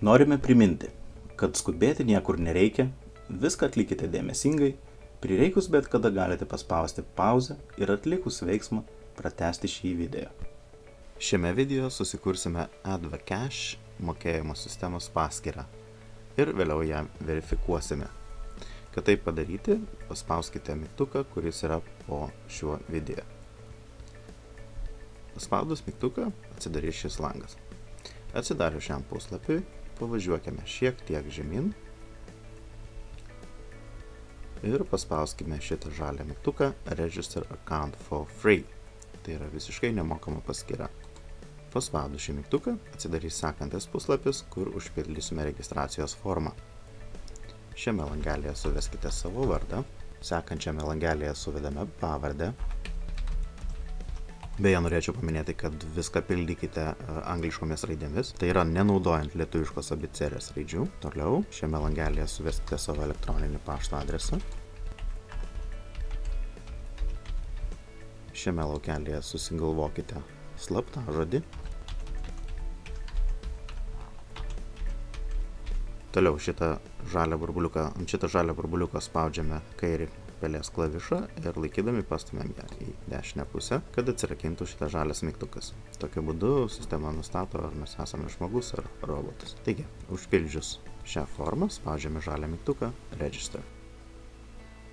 Norime priminti, kad skubėti niekur nereikia, viską atlikite dėmesingai, prireikus bet kada galite paspausti pauzę ir atlikus veiksmą pratęsti šį video. Šiame video susikursime AdvoCash mokėjimo sistemos paskyrą ir vėliau ją verifikuosime. Kad tai padaryti, paspauskite mygtuką, kuris yra po šiuo video. Paspaudus mygtuką atsidarys šis langas. Atsidarius šiam puslapiui, pavažiuokime šiek tiek žemyn ir paspauskime šitą žalią mygtuką Register Account for Free. Tai yra visiškai nemokama paskyra. Paspaudus šį mygtuką atsidarys sekantis puslapis, kur užpildysime registracijos formą. Šiame langelėje suveskite savo vardą, sekančiame langelėje suvedame pavardę. Beje, norėčiau paminėti, kad viską pildykite angliškomis raidėmis, tai yra nenaudojant lietuviškos abėcėlės raidžių. Toliau šiame langelėje suveskite savo elektroninį pašto adresą. Šiame laukelėje susigalvokite slaptažodį. Toliau ant šitą žalią burbuliuką spaudžiame kairį pelės klavišą ir laikydami pastumiam ją į dešinę pusę, kad atsirakintų šitą žalias mygtukas. Tokiu būdu sistema nustato, ar mes esame žmogus ar robotas. Taigi, užpildžius šią formą, spaudžiame žalią mygtuką Register.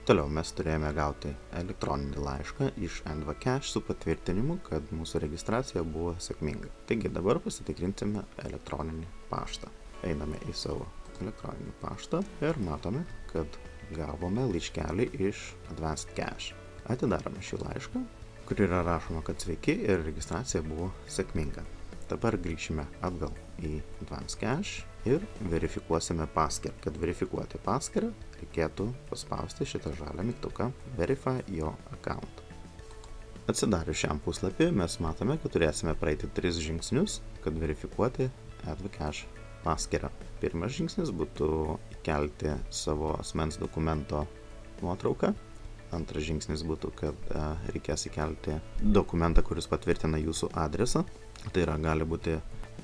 Toliau mes turėjome gauti elektroninį laišką iš AdvoCash su patvirtinimu, kad mūsų registracija buvo sėkminga. Taigi dabar pasitikrinsime elektroninį paštą. Einame į savo elektroninį paštą ir matome, kad gavome laiškelį iš Advanced Cash. Atidarome šį laišką, kur yra rašoma, kad sveiki ir registracija buvo sėkminga. Dabar grįšime atgal į Advanced Cash ir verifikuosime paskyrą. Kad verifikuoti paskyrą, reikėtų paspausti šitą žalią mygtuką Verify Your Account. Atsidarius šiam puslapį mes matome, kad turėsime praeiti 3 žingsnius, kad verifikuoti AdvoCash paskyrą. Pirmas žingsnis būtų įkelti savo asmens dokumento nuotrauką. Antras žingsnis būtų, kad reikės įkelti dokumentą, kuris patvirtina jūsų adresą. Tai yra, gali būti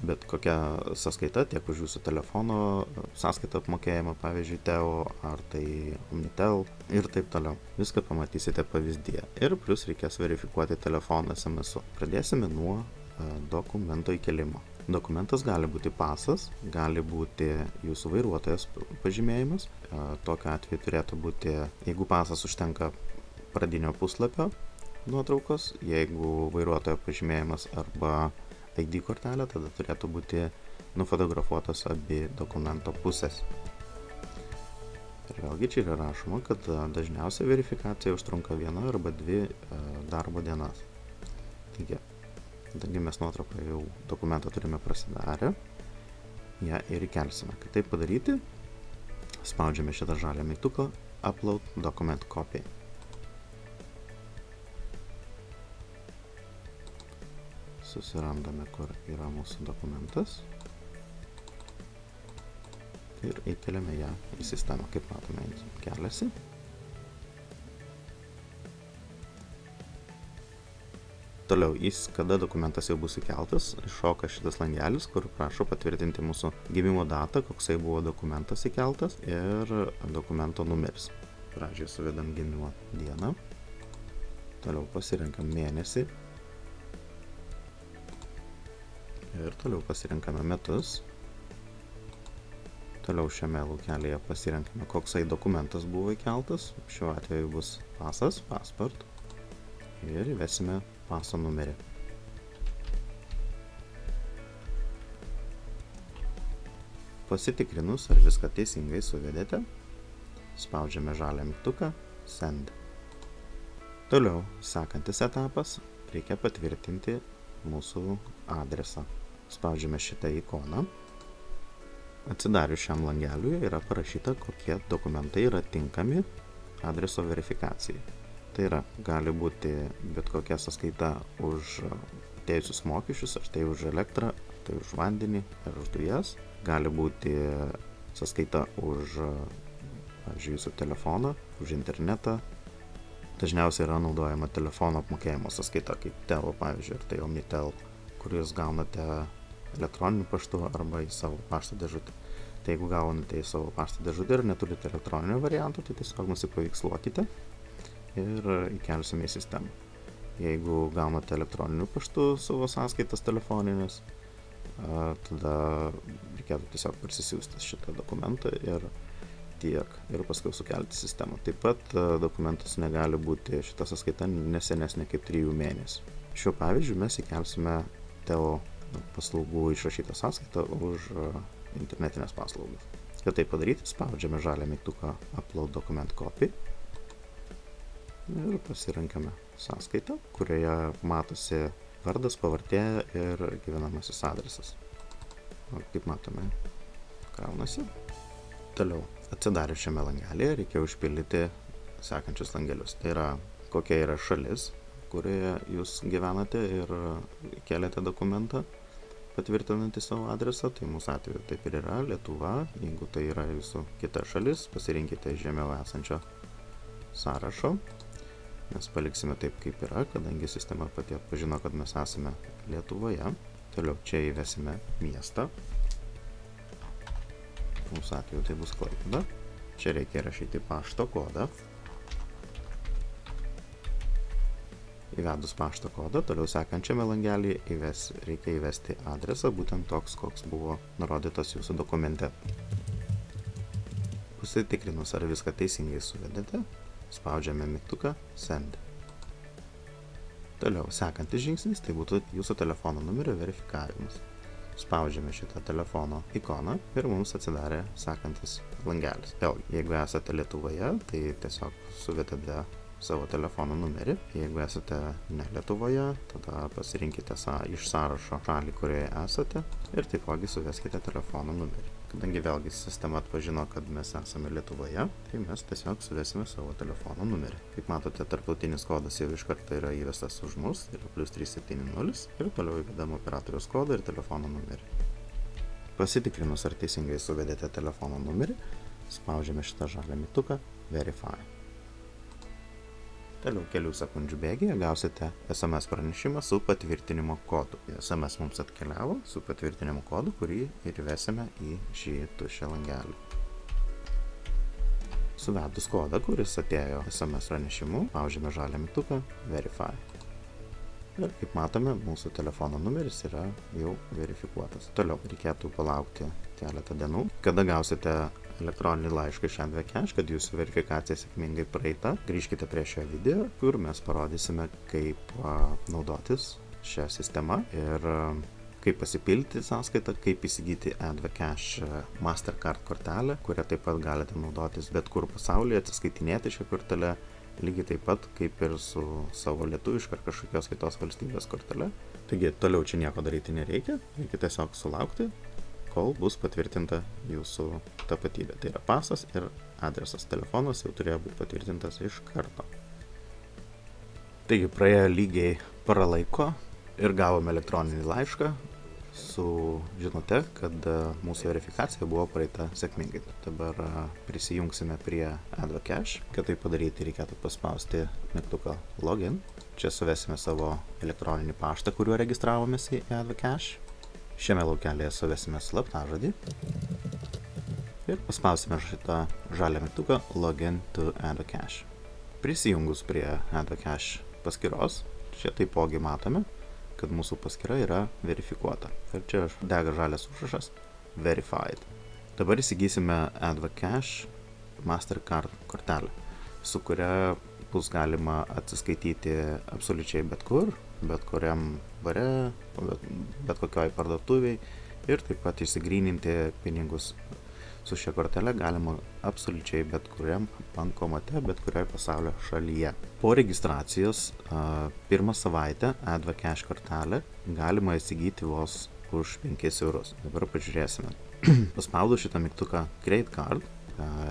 bet kokia sąskaita, tiek už jūsų telefono sąskaitą apmokėjimą, pavyzdžiui, Teo ar tai Omnitel ir taip toliau. Viską pamatysite pavyzdyje. Ir plus reikės verifikuoti telefoną SMS-u. Pradėsime nuo dokumento įkelimo. Dokumentas gali būti pasas, gali būti jūsų vairuotojas pažymėjimas. Tokiu atveju turėtų būti, jeigu pasas užtenka pradinio puslapio nuotraukos, jeigu vairuotojo pažymėjimas arba ID kortelė, tada turėtų būti nufotografuotos abi dokumento pusės. Ir vėlgi čia yra rašoma, kad dažniausiai verifikacija užtrunka 1 arba 2 darbo dienas. Taigi mes nuotrauką jau dokumentą turime prasidarę, ją ir įkelsime. Kad taip padaryti, spaudžiame šitą žalią mygtuką Upload Document Copy. Susirandame, kur yra mūsų dokumentas ir įkeliame ją į sistemą. Kaip matome, keliasi. Toliau, kada dokumentas jau bus įkeltas, iššoka šitas langelis, kur prašo patvirtinti mūsų gimimo datą, koksai buvo dokumentas įkeltas ir dokumento numeris. Pradžioje suvedam gimimo dieną, toliau pasirenkam mėnesį ir toliau pasirenkame metus. Toliau šiame laukelėje pasirenkame, koksai dokumentas buvo įkeltas, šiuo atveju bus pasas, passport ir įvesime paso numerį. Pasitikrinus, ar viską teisingai suvedėte, spaudžiame žalią mygtuką Send. Toliau, sekantis etapas, reikia patvirtinti mūsų adresą. Spaudžiame šitą ikoną. Atsidarius šiam langeliui yra parašyta, kokie dokumentai yra tinkami adreso verifikacijai. Tai yra, gali būti bet kokia sąskaita už atėjusius mokesčius, ar tai už elektrą, ar tai už vandenį, ar už dujas. Gali būti sąskaita už, pavyzdžiui, jūsų telefoną, už internetą, dažniausiai yra naudojama telefono apmokėjimo sąskaita, kaip Telo pavyzdžiui, ir tai Omnitel, kur jūs gaunate elektroniniu paštu arba į savo pašto dėžutę. Tai jeigu gaunate į savo pašto dėžutę ir neturite elektroninio varianto, tai tiesiog nusipaveiksluokite ir įkelsime į sistemą. Jeigu gaunate elektroniniu paštu savo sąskaitas telefoninės, tada reikėtų tiesiog parsisiųsti šitą dokumentą ir tiek, ir paskui sukelti sistemą. Taip pat dokumentas negali būti šita sąskaita nesenesnė kaip 3 mėnesių. Šiuo pavyzdžiu mes įkelsime Telo paslaugų išrašytą sąskaitą už internetinės paslaugas. Kad tai padaryti, spaudžiame žalią mygtuką Upload Document Copy ir pasirenkame sąskaitą, kurioje matosi vardas, pavardė ir gyvenamasis adresas. Kaip matome, kraunasi. Toliau, atsidarius šiame langelėje reikia užpildyti sekančius langelius. Tai yra, kokia yra šalis, kurioje jūs gyvenate ir keliate dokumentą patvirtinantį savo adresą. Tai mūsų atveju taip ir yra Lietuva. Jeigu tai yra jūsų kita šalis, pasirinkite žemiau esančio sąrašo. Mes paliksime taip, kaip yra, kadangi sistema pati atpažino, kad mes esame Lietuvoje. Toliau čia įvesime miestą. Mūsų atveju tai bus Klaipėda. Čia reikia rašyti pašto kodą. Įvedus pašto kodą, toliau sekančiame langelėje reikia įvesti adresą, būtent toks, koks buvo nurodytas jūsų dokumente. Pasitikrinus, ar viską teisingai suvedėte, spaudžiame mygtuką Send. Toliau sekantis žingsnis tai būtų jūsų telefono numerio verifikavimas. Spaudžiame šitą telefono ikoną ir mums atsidarė sekantis langelis. Vėlgi, jeigu esate Lietuvoje, tai tiesiog suvedate savo telefono numerį. Jeigu esate ne Lietuvoje, tada pasirinkite iš sąrašo šalį, kurioje esate ir taipogi suveskite telefono numerį. Kadangi vėlgi sistema atpažino, kad mes esame Lietuvoje, tai mes tiesiog suvesime savo telefono numerį. Kaip matote, tarptautinis kodas jau iš karto yra įvestas už mus, tai yra +370 ir toliau įvedam operatoriaus kodą ir telefono numerį. Pasitikrinus, ar teisingai suvedėte telefono numerį, spaudžiame šitą žalią mygtuką Verify. Toliau kelių sekundžių bėgyje gausite SMS pranešimą su patvirtinimo kodu. SMS mums atkeliavo su patvirtinimo kodu, kurį ir įvesime į šį tuščią langelį. Suvedus kodą, kuris atėjo SMS pranešimu, spaudžiame žalią mygtuką Verify. Ir kaip matome, mūsų telefono numeris yra jau verifikuotas. Toliau reikėtų palaukti keletą dienų, kada gausite elektroninį laišką iš AdvoCash, kad jūsų verifikacija sėkmingai praeita. Grįžkite prie šio video, kur mes parodysime, kaip naudotis šią sistemą ir kaip pasipildyti sąskaitą, kaip įsigyti AdvoCash Mastercard kortelę, kurią taip pat galite naudotis bet kur pasaulyje, atsiskaitinėti šią kortelę, lygiai taip pat kaip ir su savo lietuviška ar kažkokios kitos valstybės kortele. Taigi toliau čia nieko daryti nereikia, reikia tiesiog sulaukti, kol bus patvirtinta jūsų tapatybė. Tai yra pasas ir adresas. Telefonas jau turėjo būti patvirtintas iš karto. Taigi praėjo lygiai parą laiko ir gavome elektroninį laišką su žinute, kad mūsų verifikacija buvo praeita sėkmingai. Dabar prisijungsime prie AdvoCash. Kad tai padaryti, reikėtų paspausti mygtuką Login. Čia suvesime savo elektroninį paštą, kuriuo registravomės į AdvoCash. Šiame laukelėje suvesime slaptažodį ir paspausime šitą žalią mygtuką Login to AdvoCash. Prisijungus prie AdvoCash paskyros, čia taipogi matome, kad mūsų paskyra yra verifikuota. Ir čia dega žalias užrašas Verified. Dabar įsigysime AdvoCash Mastercard kortelę, su kuria bus galima atsiskaityti absoliučiai bet kur, bet kuriam bare, bet kokioj parduotuviai ir taip pat išsigryninti pinigus. Su šia kortele galima absoliučiai bet kuriam bankomate, bet kurioje pasaulio šalyje. Po registracijos pirmą savaitę AdvoCash kortelę galima įsigyti vos už 5 eurus. Dabar pažiūrėsime. Paspaudus šitą mygtuką Create Card,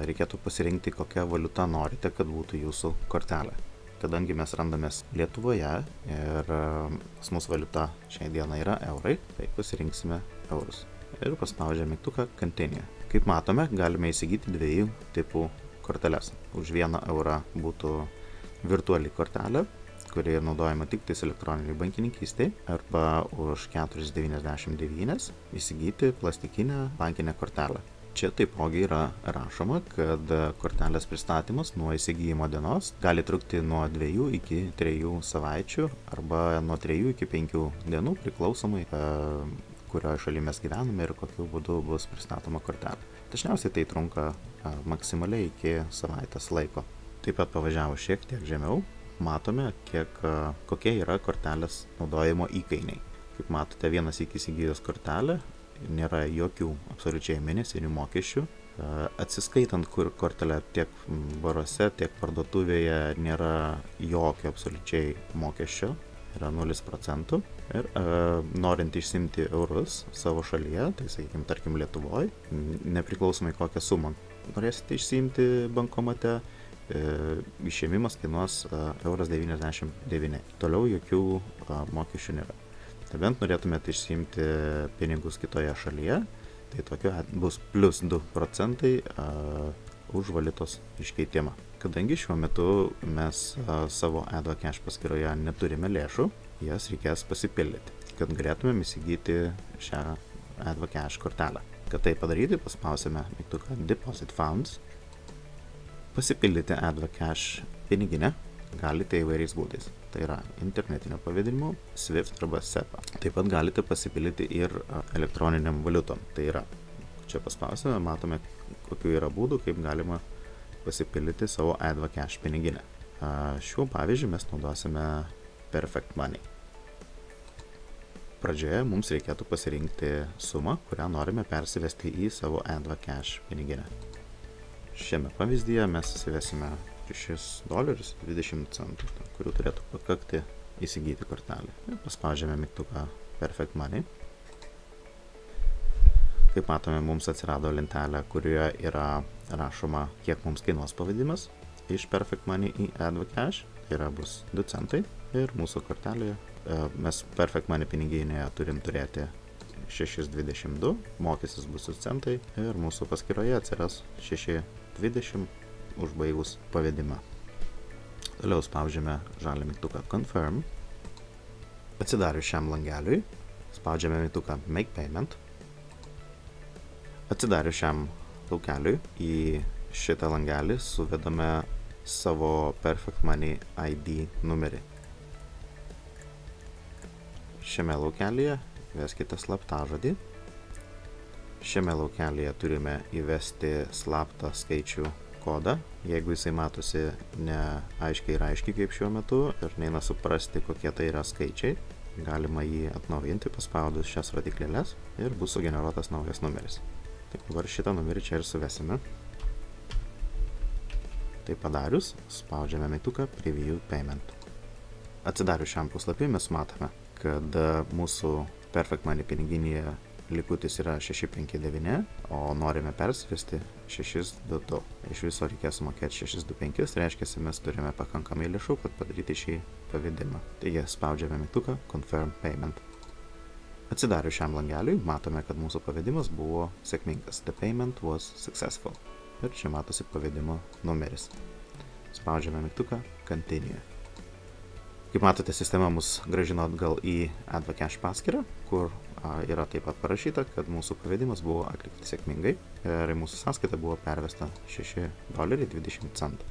reikėtų pasirinkti, kokią valiutą norite, kad būtų jūsų kortelė. Kadangi mes randamės Lietuvoje ir pas mus valiuta šiai dieną yra eurai, tai pasirinksime eurus. Ir paspaudžiame mygtuką Continue. Kaip matome, galime įsigyti 2 tipų korteles. Už 1 eurą būtų virtuali kortelė, kuri naudojama tik tais elektroniniai bankininkystėje, arba už 4,99 įsigyti plastikinę bankinę kortelę. Čia taipogi yra rašoma, kad kortelės pristatymas nuo įsigijimo dienos gali trukti nuo 2 iki 3 savaičių arba nuo 3 iki 5 dienų priklausomai, kurioje šalyje mes gyvename ir kokiu būdu bus pristatoma kortelė. Dažniausiai tai trunka maksimaliai iki savaitės laiko. Taip pat pavažiavus šiek tiek žemiau, matome, kokie yra kortelės naudojimo įkainiai. Kaip matote, vienas iki įsigijus kortelę nėra jokių absoliučiai mėnesinių mokesčių. Atsiskaitant kortelę tiek baruose, tiek parduotuvėje nėra jokio absoliučiai mokesčio, yra 0%. Ir norint išsiimti eurus savo šalyje, tai sakykime, tarkim Lietuvoje, nepriklausomai kokią sumą norėsite išsiimti bankomate, išėmimas kainuos 1,99 €. Toliau jokių mokesčių nėra. Bent norėtumėte išsiimti pinigus kitoje šalyje, tai tokiu bus plus 2% už valiutos iškeitimą. Kadangi šiuo metu mes savo AdvoCash paskyroje neturime lėšų, jas reikės pasipildyti, kad galėtumėm įsigyti šią AdvoCash kortelę. Kad tai padaryti, paspausime mygtuką Deposit Funds. Pasipildyti AdvoCash piniginę galite įvairiais būdais. Tai yra internetinio pavedimu, SWIFT arba SEPA. Taip pat galite pasipildyti ir elektroniniam valiutom. Tai yra, čia paspausime, matome, kokių yra būdų, kaip galima pasipildyti savo AdvoCash piniginę. Šiuo pavyzdžiu mes naudosime Perfect Money. Pradžioje mums reikėtų pasirinkti sumą, kurią norime persivesti į savo AdvoCash piniginę. Šiame pavyzdyje mes įsivesime $6.20, kurių turėtų pakakti įsigyti kortelę. Paspaudžiame mygtuką Perfect Money. Kaip matome, mums atsirado lentelė, kurioje yra rašoma, kiek mums kainuos pavedimas iš Perfect Money į AdvoCash. Tai yra bus 2 centai ir mūsų kortelėje mes Perfect Money piniginėje turim turėti 6,22, mokestis bus 2 centai ir mūsų paskyroje atsiras 6,20 užbaigus pavedimą. Toliau spaudžiame žalią mygtuką Confirm. Atsidarius šiam langeliui, spaudžiame mygtuką Make Payment. Atsidarius šiam laukeliui, į šitą langelį suvedame savo Perfect Money ID numerį. Šiame laukelyje įveskite slaptažodį. Šiame laukelyje turime įvesti slaptą skaičių kodą. Jeigu jisai matosi neaiškiai ir aiškiai kaip šiuo metu ir neina suprasti, kokie tai yra skaičiai, galima jį atnaujinti paspaudus šias rodiklėles ir bus sugeneruotas naujas numeris. Taip, dabar šitą numerį čia ir suvesime. Tai padarius, spaudžiame mygtuką Preview Payment. Atsidarius šiam puslapį mes matome, kad mūsų Perfect Money piniginėje likutis yra 6,59, o norime persivesti 6,22. Iš viso reikės sumokėti 6,25, tai reiškia, mes turime pakankamai lėšų, kad padaryti šį pavedimą. Taigi spaudžiame mygtuką Confirm Payment. Atsidarius šiam langeliui, matome, kad mūsų pavedimas buvo sėkmingas. The payment was successful. Ir čia matosi pavedimo numeris. Spaudžiame mygtuką Continue. Kaip matote, sistema mus grąžino atgal į AdvoCash paskyrą, kur yra taip pat parašyta, kad mūsų pavedimas buvo atliktas sėkmingai ir mūsų sąskaita buvo pervesta $6.20.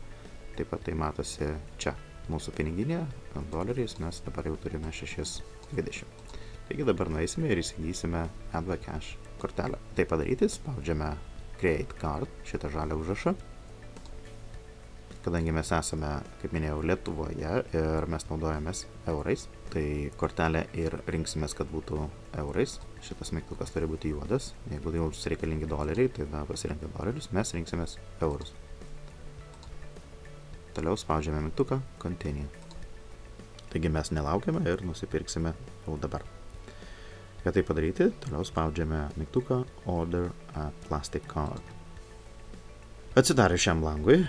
Taip pat tai matosi čia. Mūsų piniginėje doleriais mes dabar jau turime 6,20. Taigi dabar nueisime ir įsigysime AdvoCash kortelę. Tai padaryti, spaudžiame Create Card, šitą žalią užrašą. Kadangi mes esame, kaip minėjau, Lietuvoje ir mes naudojamės eurais, tai kortelę ir rinksimės, kad būtų eurais. Šitas mygtukas turi būti juodas. Jeigu jums reikalingi doleriai, tai pasirinkę dolerius, mes rinksimės eurus. Toliau spaudžiame mygtuką Continue. Taigi mes nelaukiame ir nusipirksime jau dabar. Kad tai padaryti, toliau spaudžiame mygtuką Order a Plastic Card. Atsidarius šiam langui,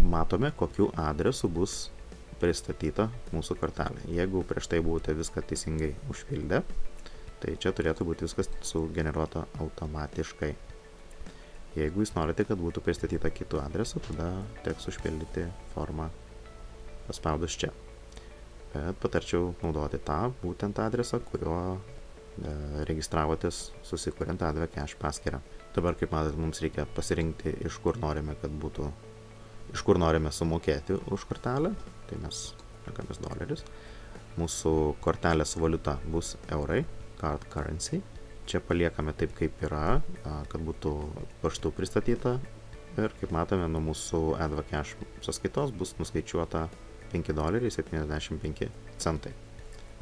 matome, kokiu adresu bus pristatyta mūsų kortelė. Jeigu prieš tai buvote viską teisingai užpildę, tai čia turėtų būti viskas sugeneruota automatiškai. Jeigu jūs norite, kad būtų pristatyta kitų adresų, tada teks užpildyti formą paspaudus čia. Bet patarčiau naudoti tą būtent adresą, kuriuo registravotės susikuriant AdvoCash paskyrą. Dabar, kaip matote, mums reikia pasirinkti, iš kur norime sumokėti už kortelę. Tai mes renkamės dolerius. Mūsų kortelės valiuta bus eurai, card currency. Čia paliekame taip, kaip yra, kad būtų paštu pristatyta. Ir kaip matome, nuo mūsų AdvoCash sąskaitos bus nuskaičiuota $5.75.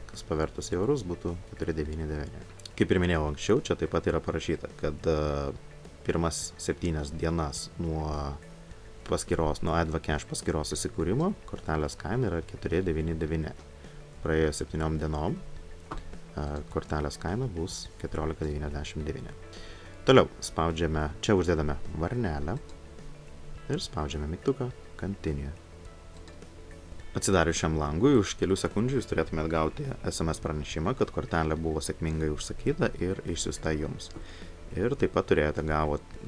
Kas pavertus į eurus būtų 4,99. Kaip ir minėjau anksčiau, čia taip pat yra parašyta, kad pirmas 7 dienas nuo AdvoCash paskyros susikūrimo kortelės kaina yra 4,99. Praėjus 7 dienom kortelės kaina bus 14,99. Toliau spaudžiame, čia uždedame varnelę ir spaudžiame mygtuką Continue. Atsidarius šiam langui, už kelių sekundžių jūs turėtumėt gauti SMS pranešimą, kad kortelė buvo sėkmingai užsakyta ir išsiųsta jums. Ir taip pat turėjote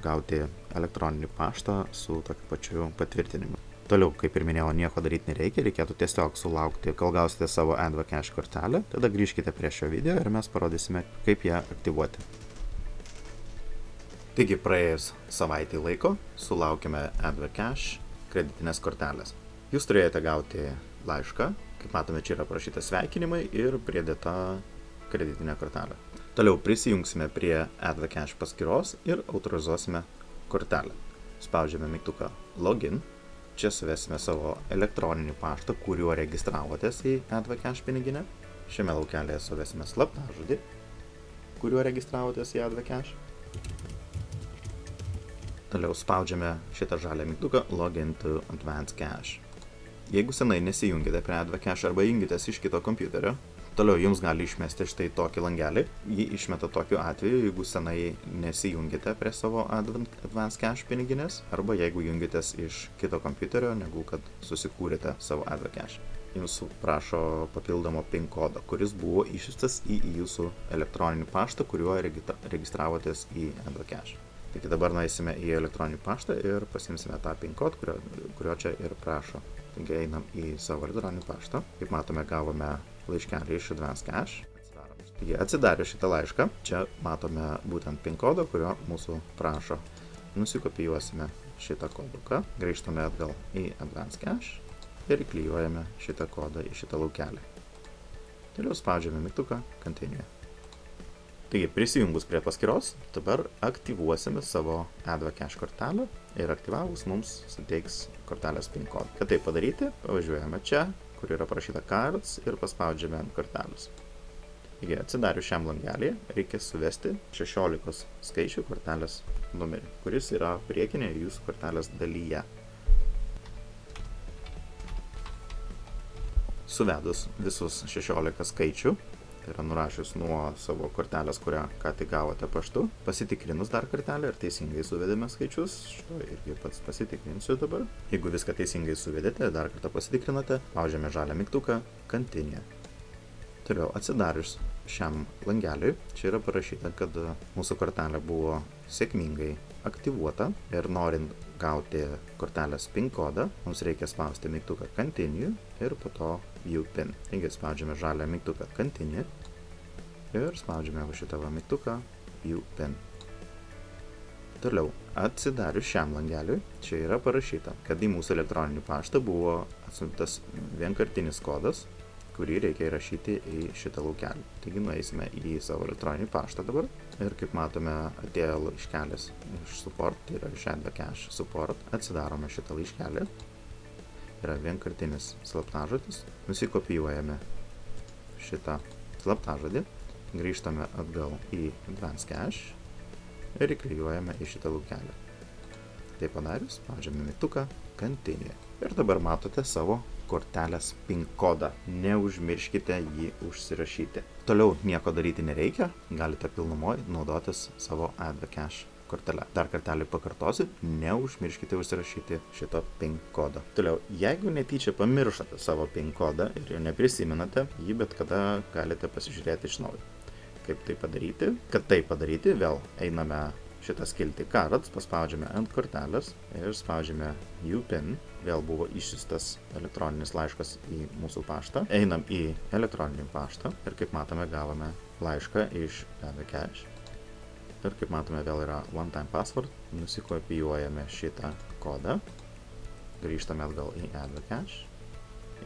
gauti elektroninį paštą su tokiu pačiu patvirtinimu. Toliau, kaip ir minėjau, nieko daryti nereikia, reikėtų tiesiog sulaukti, kol gausite savo AdvoCash kortelę, tada grįžkite prie šio video ir mes parodysime, kaip ją aktyvuoti. Taigi, praėjus savaitį laiko, sulaukime AdvoCash kreditinės kortelės. Jūs turėjote gauti laišką, kaip matome, čia yra parašyta sveikinimai ir pridėta kreditinė kortelė. Toliau prisijungsime prie AdvoCash paskyros ir autorizuosime kortelę. Spaudžiame mygtuką Login. Čia suvesime savo elektroninį paštą, kuriuo registravotės į AdvoCash piniginę. Šiame laukelėje suvesime slaptažodį, kuriuo registravotės į AdvoCash. Toliau spaudžiame šitą žalią mygtuką Login to Advanced Cash. Jeigu senai nesijungite prie AdvoCash arba jungitės iš kito kompiuterio, toliau jums gali išmesti štai tokį langelį. Jį išmeta tokiu atveju, jeigu senai nesijungite prie savo Advanced Cash piniginės arba jeigu jungitės iš kito kompiuterio, negu kad susikūrėte savo AdvoCash. Jums prašo papildomo PIN kodo, kuris buvo išsiųstas į jūsų elektroninį paštą, kuriuo registravotės į AdvoCash. Taigi dabar nueisime į elektroninį paštą ir pasimsime tą PIN kodą, kurio čia ir prašo. Taigi einam į savo elektroninį paštą. Kaip matome, gavome laiškelį iš Advanced Cash. Taigi atsidarius šitą laišką, čia matome būtent PIN kodą, kurio mūsų prašo. Nusikopijuosime šitą koduką, grįžtame atgal į Advanced Cash ir įklijuojame šitą kodą į šitą laukelį. Toliau spaudžiame mygtuką Continue. Taigi, prisijungus prie paskyros, dabar aktyvuosime savo AdvoCash kortelę ir aktyvavus mums suteiks kortelės PIN kodą. Kad tai padaryti, pavažiuojame čia, kur yra parašyta Cards ir paspaudžiame ant kortelės. Taigi, atsidarius šiam langelį, reikia suvesti 16 skaičių kortelės numerį, kuris yra priekinėje jūsų kortelės dalyje. Suvedus visus 16 skaičių, tai yra nurašius nuo savo kortelės, kurią ką tik gavote paštu, pasitikrinus dar kartelį ir teisingai suvedėme skaičius, šito irgi pats pasitikrinsiu dabar. Jeigu viską teisingai suvedėte, dar kartą pasitikrinate, spaudžiame žalią mygtuką Continue. Toliau atsidarius šiam langeliui, čia yra parašyta, kad mūsų kortelė buvo sėkmingai aktyvuota ir norint gauti kortelės PIN kodą, mums reikia spausti mygtuką Continue ir po to View PIN. Taigi spaudžiame žalią mygtuką Continue ir spaudžiame šitą mygtuką View PIN. Toliau, atsidarius šiam langeliui, čia yra parašyta, kad į mūsų elektroninį paštą buvo atsiuntas vienkartinis kodas, kurį reikia įrašyti į šitą laukelį. Taigi nueisime į savo elektroninį paštą dabar ir kaip matome atėjo laiškelis iš support, tai yra iš AdvoCash support, atsidarome šitą laiškelį. Yra vienkartinis slaptažodis, nusikopijuojame šitą slaptažodį, grįžtame atgal į Advanced Cash ir įklijuojame į šitą laukelį. Tai padarius, spaudžiame mygtuką Continue. Ir dabar matote savo kortelės PIN kodą. Neužmirškite jį užsirašyti. Toliau nieko daryti nereikia, galite pilnumoj naudotis savo AdvoCash kortelę. Dar kartelį pakartosiu, neužmirškite užsirašyti šito PIN kodą. Toliau, jeigu netyčia pamirštate savo PIN kodą ir jo neprisimenate, jį bet kada galite pasižiūrėti iš naujo. Kaip tai padaryti? Kad tai padaryti, vėl einame šitą skiltį Cards, paspaudžiame ant kortelės ir spaudžiame View PIN. vėl buvo išsiųstas elektroninis laiškas į mūsų paštą. Einam į elektroninį paštą ir kaip matome gavome laišką iš AdvoCash. Ir kaip matome vėl yra one time password. Nusikopijuojame šitą kodą. Grįžtame atgal į AdvoCash.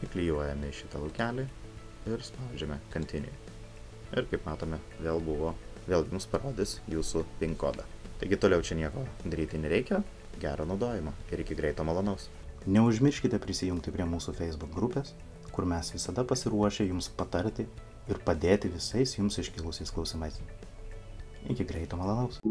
Įklijuojame šitą laukelį ir spaudžiame continue. Ir kaip matome vėl mums parodys jūsų PIN kodą. Taigi toliau čia nieko daryti nereikia. Gero naudojimo ir iki greito malonaus. Neužmirškite prisijungti prie mūsų Facebook grupės, kur mes visada pasiruošę jums patarti ir padėti visais jums iškilusiais klausimais. Iki greito malonaus.